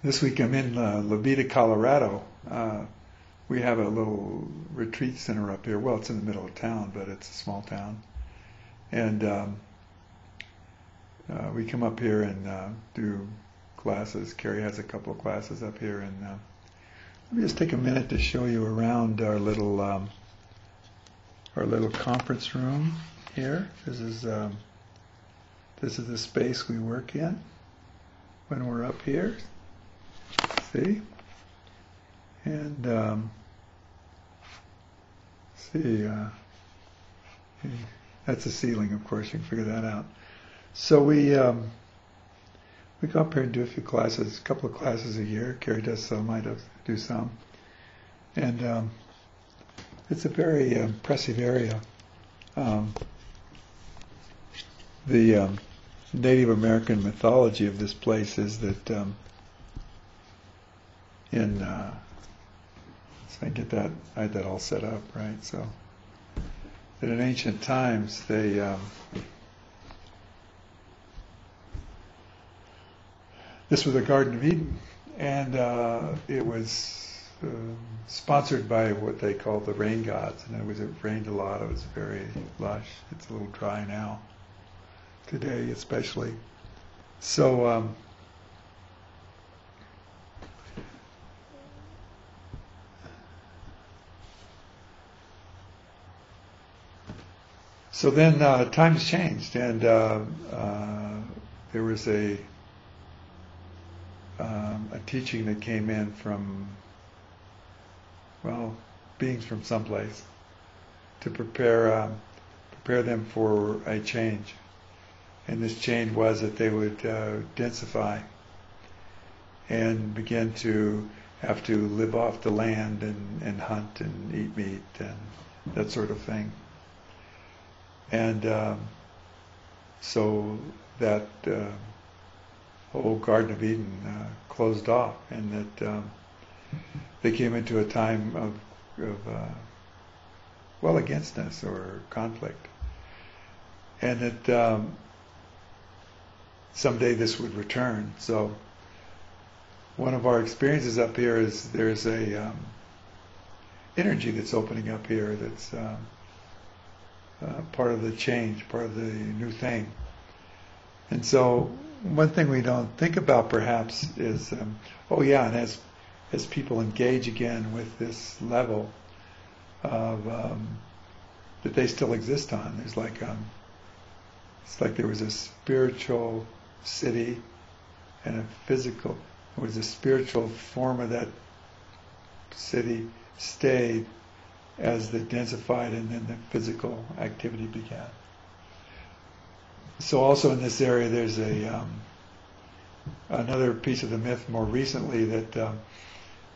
This week I'm in Levita, Colorado. We have a little retreat center up here. Well, it's in the middle of town, but it's a small town. And we come up here and do classes. Carrie has a couple of classes up here. And let me just take a minute to show you around our little conference room here. This is the space we work in when we're up here. See? And that's the ceiling, of course. You can figure that out. So we go up here and do a few classes, a couple of classes a year. Carrie does some, I do some. And it's a very impressive area. The Native American mythology of this place is that so I get that, I had that all set up, right? So that in ancient times they this was the Garden of Eden, and it was sponsored by what they call the rain gods, and it rained a lot. It was very lush. It's a little dry now, today especially. So so then times changed, and there was a teaching that came in from, well, beings from someplace to prepare them for a change. And this change was that they would densify and begin to have to live off the land and hunt and eat meat and that sort of thing. And so that whole Garden of Eden closed off, and that they came into a time of againstness or conflict, and that someday this would return. So one of our experiences up here is there's a energy that's opening up here that's part of the change, part of the new thing. And so one thing we don't think about perhaps is, and as people engage again with this level of that they still exist on, there's like it's like there was a spiritual city and a physical. There was a spiritual form of that city stayed as they densified, and then the physical activity began. So also in this area there's another piece of the myth more recently that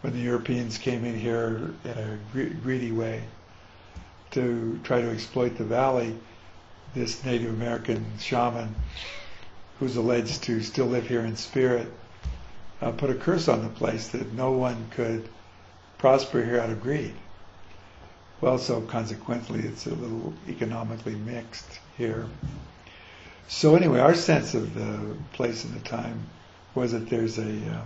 when the Europeans came in here in a greedy way to try to exploit the valley, this Native American shaman, who's alleged to still live here in spirit, put a curse on the place that no one could prosper here out of greed. Well, so consequently it's a little economically mixed here. So anyway, our sense of the place and the time was that there's an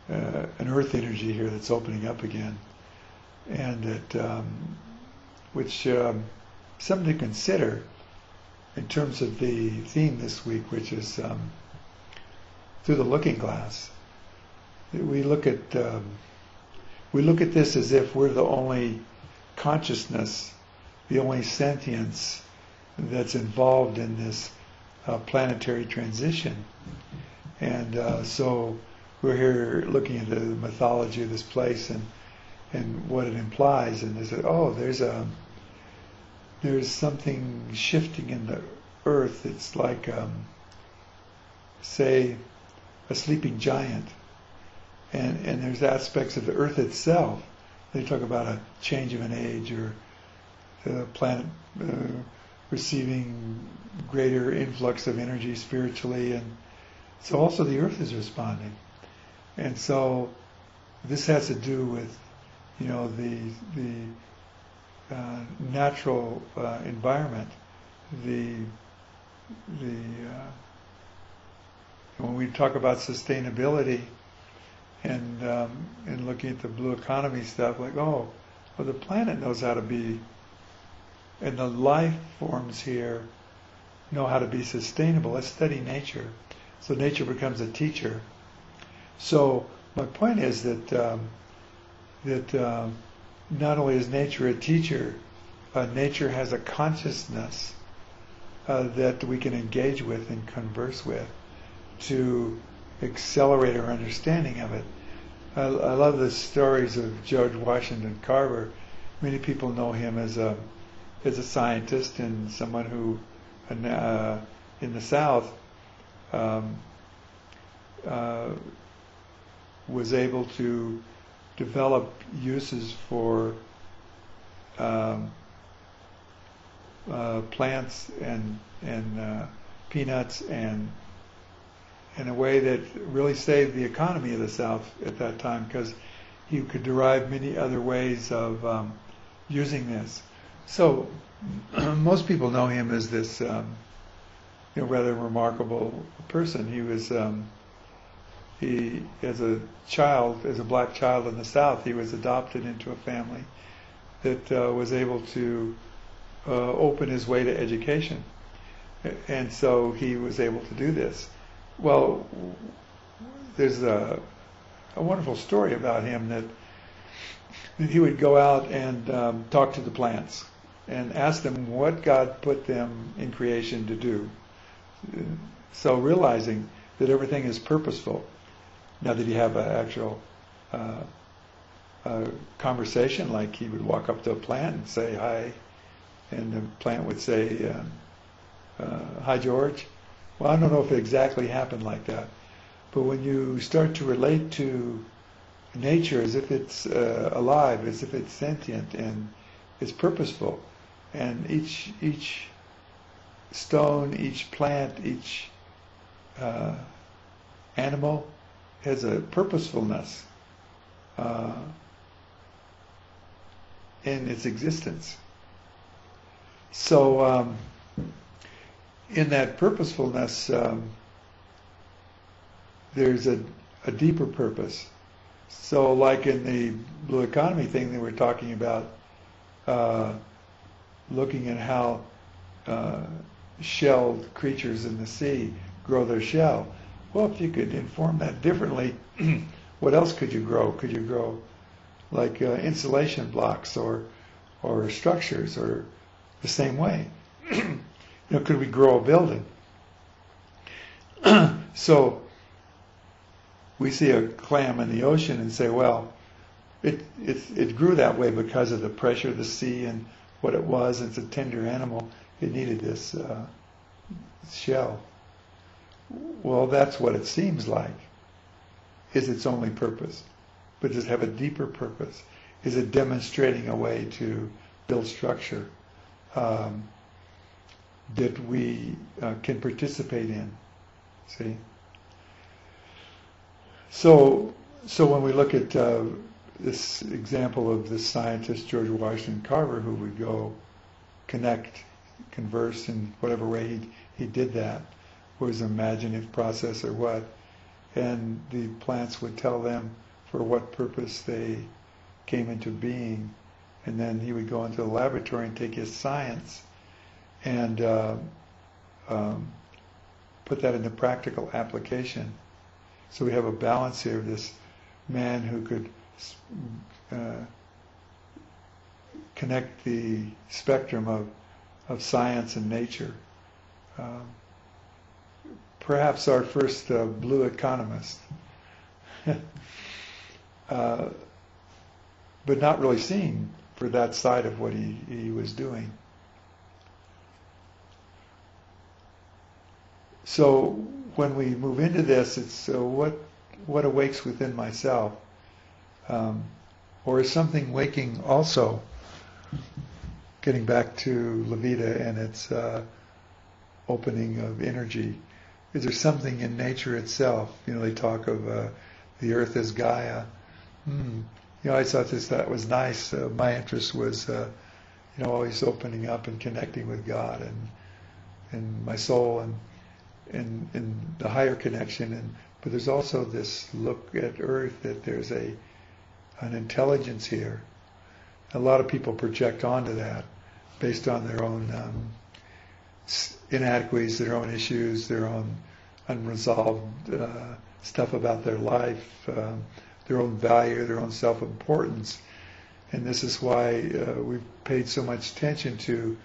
earth energy here that's opening up again, and that which something to consider in terms of the theme this week, which is through the looking glass. We look at this as if we're the only consciousness, the only sentience that's involved in this planetary transition. And so we're here looking at the mythology of this place and what it implies, and they say, oh, there's something shifting in the earth. It's like say a sleeping giant, and there's aspects of the earth itself. They talk about a change of an age, or the planet receiving greater influx of energy spiritually, and so also the earth is responding. And so this has to do with, the natural environment, when we talk about sustainability, and looking at the blue economy stuff, like, oh, well, the planet knows how to be, and the life forms here know how to be sustainable. Let's study nature. So nature becomes a teacher. So my point is that not only is nature a teacher, nature has a consciousness that we can engage with and converse with to accelerate our understanding of it. I love the stories of George Washington Carver. Many people know him as a scientist and someone who, in the South, was able to develop uses for plants and peanuts, and in a way that really saved the economy of the South at that time, because he could derive many other ways of using this. So most people know him as this rather remarkable person. He was as a black child in the South, he was adopted into a family that was able to open his way to education, and so he was able to do this. Well, there's a wonderful story about him that he would go out and talk to the plants and ask them what God put them in creation to do. So realizing that everything is purposeful. Now, did he have an actual conversation, like he would walk up to a plant and say hi, and the plant would say, hi, George? Well, I don't know if it exactly happened like that. But when you start to relate to nature as if it's alive, as if it's sentient and it's purposeful, and each stone, each plant, each animal has a purposefulness in its existence. So in that purposefulness, there's a deeper purpose. So like in the blue economy thing that we're talking about, looking at how shelled creatures in the sea grow their shell. Well, if you could inform that differently, what else could you grow? Could you grow like insulation blocks or structures, or the same way? Could we grow a building? So we see a clam in the ocean and say, well, it grew that way because of the pressure of the sea and what it was. It's a tender animal. It needed this shell. Well, that's what it seems like is its only purpose. But does it have a deeper purpose? Is it demonstrating a way to build structure that we can participate in? See? So when we look at this example of this scientist, George Washington Carver, who would go connect, converse in whatever way he did that, was an imaginative process or what, and the plants would tell them for what purpose they came into being, and then he would go into the laboratory and take his science and put that into practical application. So we have a balance here of this man who could connect the spectrum of science and nature. Perhaps our first blue economist, but not really seen for that side of what he was doing. So when we move into this, it's what awakes within myself, or is something waking also? Getting back to Levita and its opening of energy, is there something in nature itself? They talk of the earth as Gaia. I thought that was nice. My interest was, always opening up and connecting with God and my soul and the higher connection, and but there's also this look at Earth that there's an intelligence here. A lot of people project onto that based on their own inadequacies, their own issues, their own unresolved stuff about their life, their own value, their own self-importance. And this is why we've paid so much attention to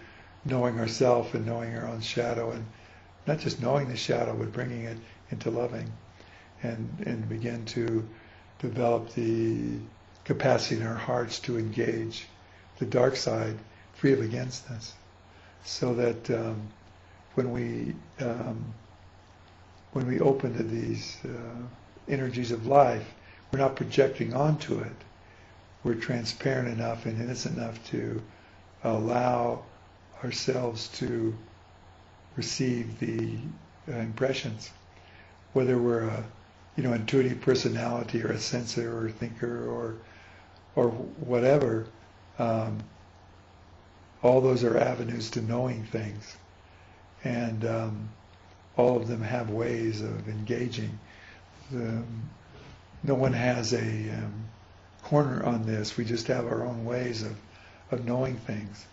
knowing ourselves and knowing our own shadow, and not just knowing the shadow, but bringing it into loving, and begin to develop the capacity in our hearts to engage the dark side free of againstness, so that when we open to these energies of life, we're not projecting onto it. We're transparent enough and innocent enough to allow ourselves to receive the impressions, whether we're a intuitive personality or a sensor or a thinker or whatever. All those are avenues to knowing things, and all of them have ways of engaging. No one has a corner on this. We just have our own ways of knowing things.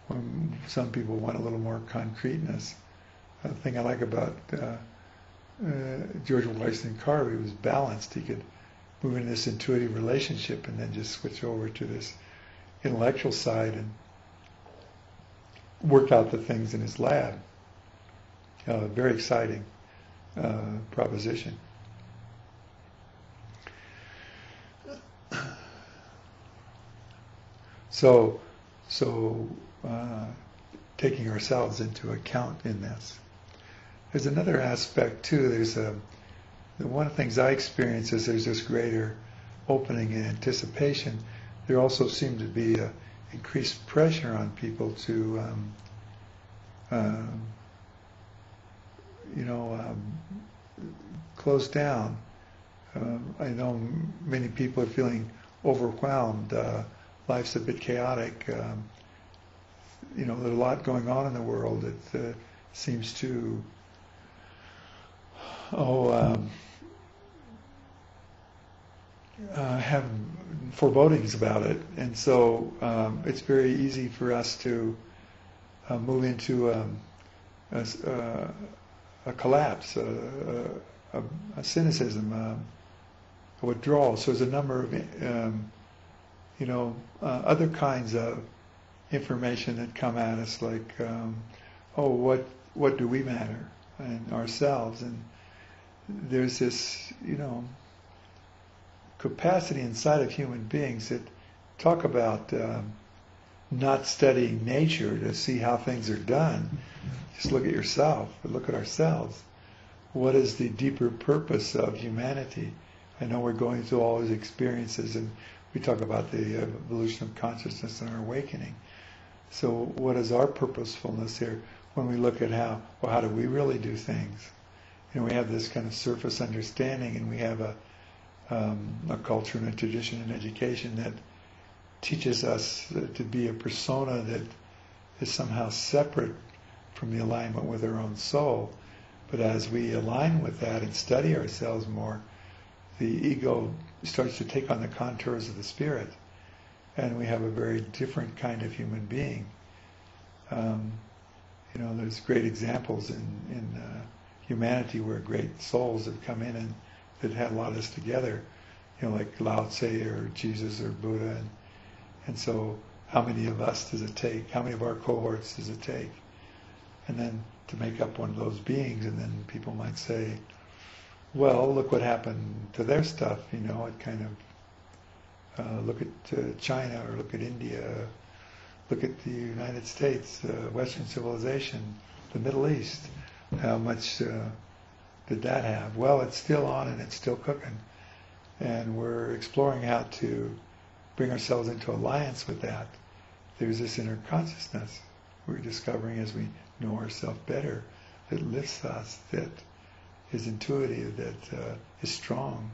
When some people want a little more concreteness. The thing I like about George Washington Carver, he was balanced. He could move into this intuitive relationship and then just switch over to this intellectual side and work out the things in his lab. Very exciting proposition. So taking ourselves into account in this. There's another aspect too. One of the things I experience is there's this greater opening and anticipation. There also seemed to be increased pressure on people to, close down. I know many people are feeling overwhelmed. Life's a bit chaotic. There's a lot going on in the world that seems to have forebodings about it, and so it's very easy for us to move into a collapse, a cynicism, a withdrawal. So there's a number of other kinds of information that come at us, like what do we matter, and ourselves, and there's this capacity inside of human beings that talk about not studying nature to see how things are done. Just look at yourself, look at ourselves. What is the deeper purpose of humanity? I know we're going through all these experiences, and we talk about the evolution of consciousness and our awakening. So what is our purposefulness here when we look at how do we really do things? We have this kind of surface understanding, and we have a culture and a tradition and education that teaches us to be a persona that is somehow separate from the alignment with our own soul. But as we align with that and study ourselves more, the ego starts to take on the contours of the spirit, and we have a very different kind of human being. There's great examples in humanity where great souls have come in and that have brought us together, like Lao Tse or Jesus or Buddha, and so how many of us does it take? How many of our cohorts does it take? And then to make up one of those beings, and then people might say, well, look what happened to their stuff, it kind of, look at China, or look at India, look at the United States, Western civilization, the Middle East. How much did that have? Well, it's still on and it's still cooking. And we're exploring how to bring ourselves into alliance with that. There's this inner consciousness we're discovering as we know ourselves better, that lifts us, that is intuitive, that is strong,